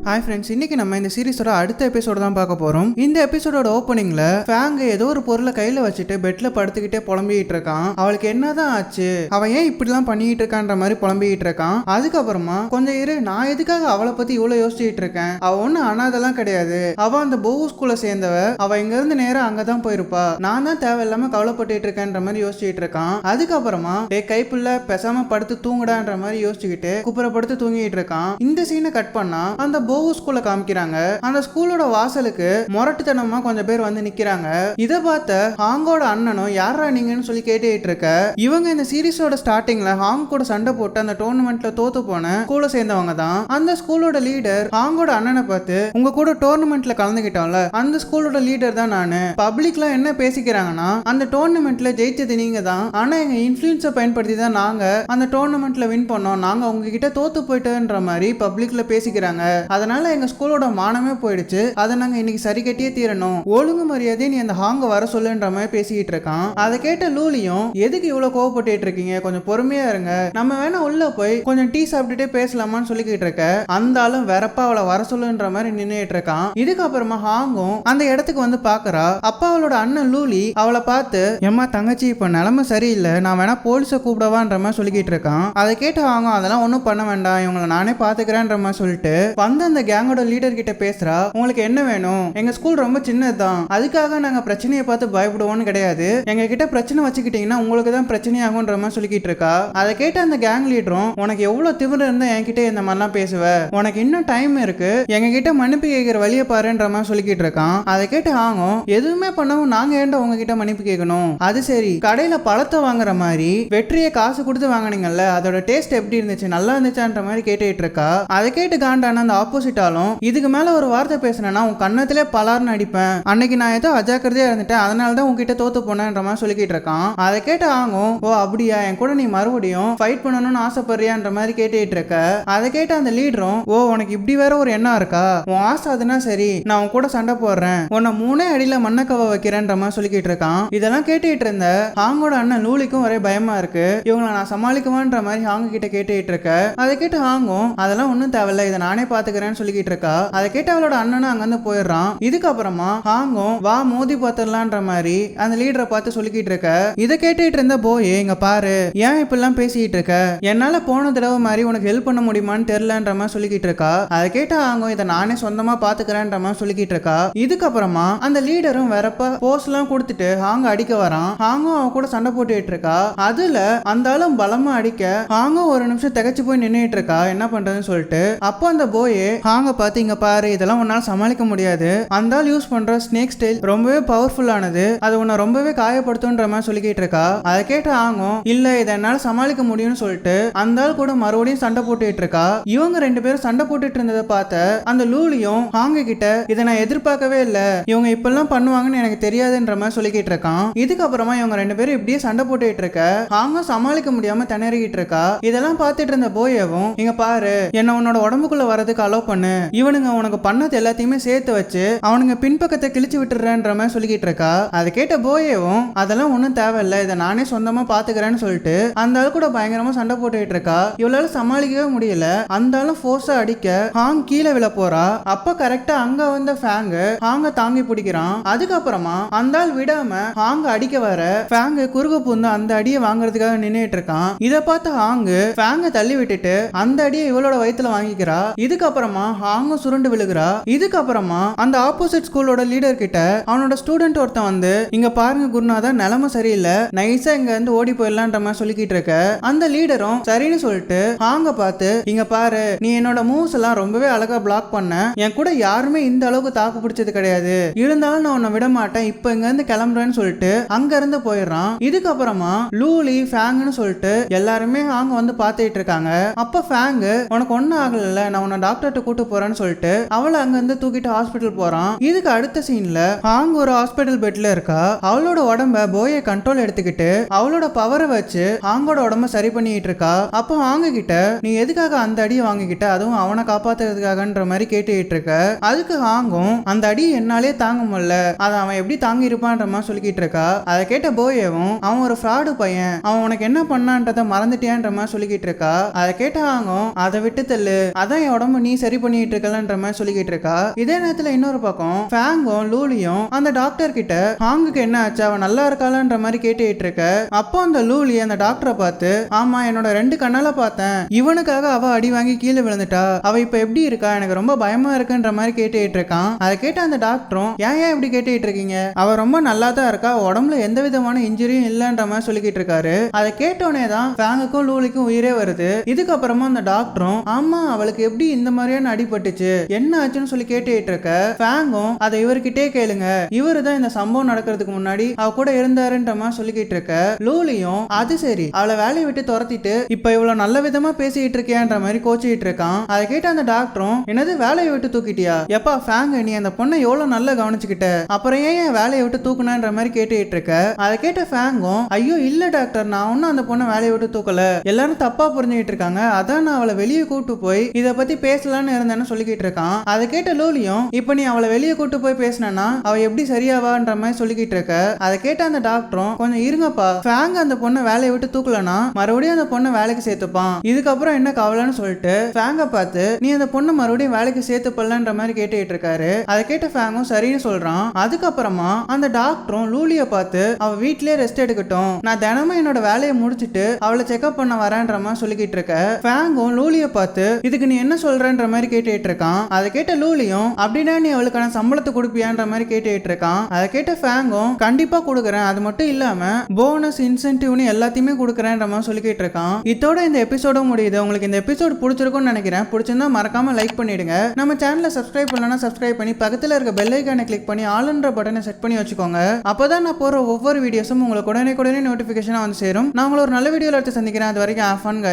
Hi friends, இன்னைக்கு நம்ம இந்த சீரிஸோட அடுத்த எபிசோட தான் பார்க்க போறோம். இந்த எபிசோடோட ஓப்பனிங்ல ஃபேங் ஏதோ ஒரு பொருளை கையில வச்சுட்டு பெட்ல படுத்துக்கிட்டே புலம்பிக்கிட்டு இருக்கான். அவளுக்கு என்னதான் ஆச்சு, அவன் ஏன் இப்படிலாம் பண்ணிட்டு இருக்கான்ற மாதிரி புலம்பிக்கிட்டு இருக்கான். அதுக்கப்புறமா கொஞ்சம் இரு, நான் எதுக்காக அவளை பத்தி இவ்வளவு யோசிச்சுட்டு இருக்கேன், அவ ஒன்னும் அனாதெல்லாம் கிடையாது, அவ அந்த போவு ஸ்கூல்ல சேர்ந்தவ, அவ இங்க இருந்து நேரம் அங்கதான் போயிருப்பா, நான் தான் தேவையில்லாம கவலைப்பட்டு இருக்கேன்ற மாதிரி யோசிச்சுட்டு இருக்கான். அதுக்கப்புறமா கைப்புள்ள பேசாம படுத்து தூங்குடான்ற மாதிரி யோசிச்சுக்கிட்டு குப்புறப்படுத்து தூங்கிட்டு இருக்கான். இந்த சீனை கட் பண்ணா அந்த போவு ஸ்கூல்ல காமிக்கிறாங்க. அந்த ஸ்கூலோட வாசலுக்கு முரட்டுத்தனமா கொஞ்சம் பேர் வந்து நிக்கிறாங்க. இத பார்த்த ஹாங்கோட அண்ணனும் யாரா நீங்கன்னு சொல்லி கேட்டுட்டு இருக்க. இவங்க இந்த சீரிஸோட ஸ்டார்டிங்ல ஹாங் கூட சண்டை போட்டு அந்த டோர்னமெண்ட்ல தோத்து போன ஸ்கூல சேர்ந்தவங்க தான். அந்த ஸ்கூலோட லீடர் ஹாங்கோட அண்ணனை பார்த்து, உங்க கூட டோர்னமெண்ட்ல கலந்துகிட்டோம்ல அந்த ஸ்கூலோட லீடர் தான் நானு, பப்ளிக்ல என்ன பேசிக்கிறாங்கன்னா அந்த டோர்னமெண்ட்ல ஜெயிச்சது நீங்க தான், ஆனா எங்க இன்ஃபுளுன்ஸை பயன்படுத்தி தான் நாங்க அந்த டோர்னமெண்ட்ல வின் பண்ணோம், நாங்க உங்ககிட்ட தோத்து போயிட்டோன்ற மாதிரி பப்ளிக்ல பேசிக்கிறாங்க, அதனால எங்க ஸ்கூலோட மானமே போயிடுச்சு, அதை நாங்க இன்னைக்கு சரி கட்டியே தீரணும், ஒழுங்கு மரியாதை நீ அந்த ஹாங்க வர சொல்லுன்ற மாதிரி பேசிக்கிட்டு இருக்கான். அதை கேட்ட லூலியும், எதுக்கு இவ்வளவு கோவப்பட்டு இருக்கீங்க, கொஞ்சம் பொறுமையா இருங்க, நம்ம வேணா உள்ள போய் கொஞ்சம் டீ சாப்பிட்டுட்டே பேசலாமான்னு சொல்லிக்கிட்டு இருக்க. அந்த ஆளும் வெறப்பா அவளை வர சொல்லுன்ற மாதிரி நின்னுட்டு இருக்கான். இதுக்கப்புறமா ஹாங்கும் அந்த இடத்துக்கு வந்து பாக்குறா. அப்பா அவளோட அண்ணன் லூலி அவளை பார்த்து, எம்மா தங்கச்சி இப்ப நிலைமை சரியில்லை, நான் வேணா போலீஸை கூப்பிடவான்ற மாதிரி சொல்லிக்கிட்டு இருக்கான். அதை கேட்டு ஹாங்கும், அதெல்லாம் ஒன்றும் பண்ண வேண்டாம், இவங்களை நானே பாத்துக்கிறேன்ற மாதிரி சொல்லிட்டு வந்து அந்த கேங்கோட லீடர் கிட்ட பேசுறா. உங்களுக்கு என்ன வேணும், எங்க ஸ்கூல் ரொம்ப சின்னதுதான், அதுக்காக நாங்க பிரச்சனையை பார்த்து பயப்படுவோம்னு கிடையாது, எங்க கிட்ட பிரச்சனை வச்சுக்கிட்டீங்கன்னா உங்களுக்கு தான் பிரச்சனையாகும்ன்ற மாதிரி சொல்லிக்கிட்டு இருக்கா. அதை கேட்ட அந்த கேங் லீடரும், உனக்கு எவ்வளவு திமிரு இருந்தா என்கிட்ட இந்த மாதிரிலாம் பேசுவ, உனக்கு இன்னும் டைம் இருக்கு, எங்க கிட்ட மன்னிப்பு கேட்கிற வழியை பாருன்ற மாதிரி சொல்லிக்கிட்டு இருக்கான். அதை கேட்டு ஆகும், எதுவுமே பண்ணவும் நாங்க ஏன்டா உங்ககிட்ட மன்னிப்பு கேட்கணும், அது சரி கடையில பழத்தை வாங்குற மாதிரி வெற்றியை காசு கொடுத்து வாங்கினீங்கல்ல, அதோட டேஸ்ட் எப்படி இருந்துச்சு, நல்லா இருந்துச்சான்ற மாதிரி கேட்டுட்டு இருக்கா. அதை கேட்டு காண்டான அந்த ஆப்போசிட் ஆலும், இதுக்கு மேல ஒரு வார்த்தை பேசினா உன் கண்ணத்திலே பலார்னு அடிப்பேன், அன்னைக்கு நான் ஏதோ அஜாக்கிரதையா இருந்துட்டேன், அதனால தான் உங்ககிட்ட தோத்து போனேன்ற மாதிரி சொல்லிக்கிட்டு இருக்கான். அதை கேட்டு ஆகும், ஓ அப்படியா, என் கூட நீ மறுபடியும் ஃபைட் பண்ணணும்னு ஆசைப்படுறியான்ற மாதிரி கேட்டுட்டு இருக்க. அதை கேட்டு அந்த லீடரும், ஓ உனக்கு இப்படி வேற ஒரு எண்ணம் இருக்கா, உன் ஆசை அதுனா சரி, நான் உன் கூட சண்டை போடுறேன், உன்னை 3 அடியில மண்ணக்கவ வைக்கிறேன்ற மாதிரி சொல்லிக்கிட்டு இருக்கான். இதெல்லாம் கேட்டுட்டு இருந்த ஹாங்கோட அண்ணன் லூலிக்கும் ஒரே பயமா இருக்கு, இவங்களை நான் சமாளிக்குவான்ற மாதிரி ஹாங்க கிட்ட கேட்டுட்டு இருக்க. அதை கேட்டு ஹாங்கும், அதெல்லாம் ஒன்றும் தேவையில்ல, இதை நானே பாத்துக்கிறேன்னு சொல்லிக்கிட்டு இருக்கா. அதை கேட்டு அவளோட அண்ணனும் அங்கிருந்து போயிடுறான். இதுக்கப்புறமா ஹாங்கும் வா மோதி பாத்துடலான்ற மாதிரி அந்த லீடரை பார்த்து சொல்லிக்கிட்டு இருக்க. இதை கேட்டுட்டு இருந்த போய், இங்க பாரு ஏன் இப்பெல்லாம் பேசிட்டு இருக்க, என்னால போன தடவை மாதிரி உனக்கு ஹெல்ப் பண்ண முடியுமான்னு தெரியலன்ற மாதிரி சொல்லிக்கிட்டு இருக்கா. அதை கேட்டு ஹாங்கும், இதை நானே சொந்தமா பாத்துக்கிறேன்ற மாதிரி சொல்லிக்கிட்டு இருக்கா. இதுக்கப்புறமா அந்த லீடரும் வரப்ப போஸ் எல்லாம் கொடுத்துட்டு ஹாங்க அடிக்க வரான். ஹாங்கும் அவன் கூட சண்டை போட்டுட்டு இருக்கா. அதுல அந்த ஆளும் பலமா அடிக்க ஹாங்கும் ஒரு நிமிஷம் திகச்சு போய் நின்னுட்டு இருக்கா, என்ன பண்றதுன்னு சொல்லிட்டு. அப்போ அந்த போய் ஹாங்க பார்த்து, இங்க பாரு இதெல்லாம் உன்னால சமாளிக்க முடியாது, அந்த ஆள் யூஸ் பண்ற ஸ்னேக் ஸ்டைல் ரொம்பவே பவர்ஃபுல்லானது, அது உன்னை ரொம்பவே காயப்படுத்தும்ன்ற மாதிரி சொல்லிக்கிட்டு இருக்கா. அதை கேட்டு ஆகும், இல்ல இதை என்னால சமாளிக்க முடியும்னு சொல்லிட்டு அந்த ஆள் கூட மறுபடியும் சண்டை போட்டுட்டு இருக்கா. இவங்க 2 பேரும் சண்டை போட்டுட்டு இருந்ததை பார்த்த அந்த லூலியும் ஹாங்க கிட்ட, இதை நான் எதிர்பார்க்கவே இல்ல, இவங்க இப்பெல்லாம் பண்ணுவாங்கன்னு எனக்கு தெரியாதுன்ற மாதிரி சொல்லிக்கிட்டு இருக்கான். இதுக்கப்புறமா இவங்க 2 பேரும் இப்படியே சண்டை போட்டுட்டு இருக்க ஹாங்க சமாளிக்க முடியாம திணறிக்கிட்டு இருக்கா. இதெல்லாம் பார்த்துட்டு இருந்த போயவும், இங்க பாரு என்ன உன்னோட உடம்புக்குள்ள வரதுக்கு அலோ பண்ணு, இவனுங்க உனக்கு பண்ணது எல்லாத்தையுமே சேர்த்து வச்சு அவனுங்க பின்பக்கத்தை கிழிச்சு விட்டுறன்ற மாதிரி சொல்லிக்கிட்டு இருக்கா. அதை கேட்ட போயவும், அதெல்லாம் ஒன்றும் தேவையில்லை, இதை நானே சொந்தமா பாத்துக்கிறேன்னு சொல்லிட்டு அந்த ஆள் கூட பயங்கரமா சண்டை போட்டுட்டு இருக்கா. இவளால சமாளிக்கவே முடியல. அந்த ஆளும் ஃபோர்ஸா அடிக்க ஹாங் கீழே விழ போறா. அப்ப கரெக்டா அங்க வந்த ஃபேங் ஹாங்க தாங்கி பிடிக்கிறான். அதுக்கப்புறமா அந்த ஆள் விடாம ஹாங்க அடிக்க வர ஃபேங் குறுக பூந்து அந்த அடியை வாங்குறதுக்காக நின்னுட்டு இருக்கான். இதை பார்த்து ஹாங் ஃபேங்க தள்ளி விட்டுட்டு அந்த அடியை இவளோட வயித்துல வாங்கிக்கிறா. இதுக்கப்புறமா ஹாங்க சுருண்டு விழுகிறா. இதுக்கப்புறமா அந்த ஆப்போசிட் ஸ்கூலோட லீடர் கிட்ட அவனோட ஸ்டூடெண்ட் ஒருத்தன் வந்து, இங்க பாருங்க குருநாதா நிலைமை சரியில்லை, நைஸா இங்க இருந்து ஓடி போயிடலான்ற மாதிரி சொல்லிக்கிட்டு இருக்க. அந்த லீடரும் சரின்னு சொல்லிட்டு ஹாங்க பார்த்து, இங்க பாரு நீ என்னோட மூவ்ஸ் எல்லாம் ரொம்பவே அழகா பிளாக் பண்ண, என் கூட யாருமே இந்த அளவுக்கு தாக்கு பிடிச்சது கிடையாது, இருந்தாலும் நான் உன்னை விட மாட்டேன், இப்ப இங்க இருந்து கிளம்புறேன்னு சொல்லிட்டு அங்க இருந்து போயிடுறான். இதுக்கப்புறமா லூலி ஃபேங்னு சொல்லிட்டு எல்லாருமே ஹாங்க வந்து பாத்துட்டு இருக்காங்க. அப்ப ஃபேங், உனக்கு ஒன்னும் ஆகல, நான் உன்னை டாக்டர்கிட்ட கூட்டு போறேன்னு சொல்லிட்டு அவளை அங்க இருந்து தூக்கிட்டு ஹாஸ்பிட்டல் போறான். இதுக்கு அடுத்த சீன்ல ஹாங் ஒரு ஹாஸ்பிட்டல் பெட்ல இருக்கா. அவளோட உடம்ப போயை கண்ட்ரோல் எடுத்துக்கிட்டு அவளோட பவரை வச்சு ஹாங்கோட உடம்ப சரி பண்ணிட்டு இருக்கா. அப்போ ஹாங்க கிட்ட, நீ எதுக்காக அந்த அடியை வாங்கிக்கிட்ட, அதுவும் அவனை காப்பாத்துறதுக்காகன்ற மாதிரி கேட்டுட்டு இருக்க. அதுக்கு ஹாங்கும், அந்த அடி என்னாலே தாங்க முடியல, அதை அவன் எப்படி தாங்கி இருப்பான்ற மாதிரி சொல்லிக்கிட்டு இருக்கா. அதை கேட்ட போயவும், அவன் ஒரு ஃப்ராடு பையன், அவன் உனக்கு என்ன பண்ணான்றத மறந்துட்டியான்ற மாதிரி சொல்லிக்கிட்டு இருக்கா. அதை கேட்ட ஹாங்கும், அதை விட்டு தள்ளு, அதான் என் உடம்பு நீ சரி சரி பண்ணிட்டு இருக்கலன்ற மாதிரி சொல்லிக்கிட்டு இருக்கா. இதே நேரத்துல இன்னொரு பக்கம் ஃபேங்கும் லூலியும் அந்த டாக்டர் கிட்ட ஹாங்குக்கு என்ன ஆச்சு, அவன் நல்லா இருக்காளன்ற மாதிரி கேட்டுட்டு இருக்க. அப்போ அந்த லூலி அந்த டாக்டரை பார்த்து, ஆமா என்னோட 2 கண்ணால பார்த்தேன், இவனுக்காக அவ அடி வாங்கி கீழே விழுந்துட்டா, அவ இப்ப எப்படி இருக்கா, எனக்கு ரொம்ப பயமா இருக்குன்ற மாதிரி கேட்டுட்டு இருக்கான். அதை கேட்ட அந்த டாக்டரும், ஏன் இப்படி கேட்டுட்டு இருக்கீங்க, அவ ரொம்ப நல்லா தான் இருக்கா, உடம்புல எந்த விதமான இன்ஜுரியும் இல்லன்ற மாதிரி சொல்லிக்கிட்டு இருக்காரு. அதை கேட்டோடனே தான் ஃபேங்குக்கும் லூலிக்கும் உயிரே வருது. இதுக்கப்புறமா அந்த டாக்டரும், ஆமா அவளுக்கு எப்படி இந்த மாதிரியான அடிபட்டுச்சு, என்ன ஆச்சுன்னு சொல்லி கேட்டுட்டு இருக்க. ஃபேங்கும் அதை இவர்கிட்டே கேளுங்க, இவரு தான் இந்த சம்பவம் நடக்கிறதுக்கு முன்னாடி அவ கூட இருந்தாருன்ற மாதிரி சொல்லிக்கிட்டு இருக்க. லூலியும் அது சரி அவளை வேலையை விட்டு துரத்திட்டு இப்ப இவ்வளவு நல்ல விதமா பேசிட்டு இருக்கியான்ற மாதிரி கோச்சிட்டு இருக்கான். அதை கேட்ட அந்த டாக்டரும், என்னது வேலையை விட்டு தூக்கிட்டியா, எப்பா ஃபேங் நீ அந்த பொண்ணை எவ்வளவு நல்லா கவனிச்சுக்கிட்ட, அப்புறம் ஏன் வேலையை விட்டு தூக்குனான்ற மாதிரி கேட்டுட்டு இருக்க. அதை கேட்ட ஃபேங்கும், ஐயோ இல்ல டாக்டர், நான் ஒன்னும் அந்த பொண்ணை வேலையை விட்டு தூக்கல, எல்லாரும் தப்பா புரிஞ்சுக்கிட்டு இருக்காங்க, அதான் நான் அவளை வெளியே கூட்டு போய் இதை பத்தி பேசலான்னு இருந்தேன்னு சொல்லிக்கிட்டு இருக்கான். அதை கேட்ட லூலியும், இப்ப நீ அவளை வெளியே கூட்டு போய் பேசினா அவ எப்படி சரியாவான்ற மாதிரி சொல்லிக்கிட்டு இருக்க. அதை கேட்ட அந்த டாக்டரும், கொஞ்சம் இருங்கப்பா, ஃபேங் அந்த பொண்ணை வேலையை விட்டு தூக்கலனா மறுபடியும் அந்த பொண்ணை வேலைக்கு சேர்த்துப்பான், இதுக்கப்புறம் என்ன கவலைன்னு சொல்லிட்டு ஃபேங்கை பார்த்து, நீ அந்த பொண்ணை மறுபடியும் வேலைக்கு சேர்த்துப்படலன்ற மாதிரி கேட்டுட்டு இருக்காரு. அதை கேட்ட ஃபேங்கும் சரின்னு சொல்றான். அதுக்கப்புறமா அந்த டாக்டரும் லூலியை பார்த்து, அவ வீட்லயே ரெஸ்ட் எடுக்கட்டும், நான் தினமும் என்னோட வேலையை முடிச்சுட்டு அவளை செக்அப் பண்ண வரேன்ற மாதிரி சொல்லிக்கிட்டு இருக்க. ஃபேங்கும் லூலியை பார்த்து, இதுக்கு நீ என்ன சொல்றன்ற மாதிரி கேட்டுட்டு இருக்கான். அதை கேட்ட லூலியும், அப்படின்னா நீ அவளுக்கான சம்பளத்தை கொடுப்பியான்ற மாதிரி கேட்டுட்டு இருக்கான். அதை கேட்ட ஃபேங்கும், கண்டிப்பா கொடுக்குறேன், அது மட்டும் இல்லாம போனஸ் இன்சென்டிவ்னு எல்லாத்தையுமே கொடுக்குறேன்ற மாதிரி சொல்லிக்கிட்டு இருக்கான். இதோட இந்த எபிசோடும் முடியுது. உங்களுக்கு இந்த எபிசோட் பிடிச்சிருக்கும்னு நினைக்கிறேன். பிடிச்சிருந்தா மறக்காம லைக் பண்ணிடுங்க. நம்ம சேனலை சப்ஸ்கிரைப் பண்ணலன்னா சப்ஸ்கிரைப் பண்ணி பக்கத்துல இருக்க பெல் ஐகானை கிளிக் பண்ணி ஆல்ன்ற பட்டனை செட் பண்ணி வச்சுக்கோங்க. அப்பதான் நான் போற ஒவ்வொரு வீடியோஸும் உங்களுக்கு உடனே நோட்டிபிகேஷனா வந்து சேரும். நான் உங்களை ஒரு நல்ல வீடியோல எடுத்து சந்திக்கிறேன். அது வரைக்கும் ஹேவ் ஃபன் கைஸ்.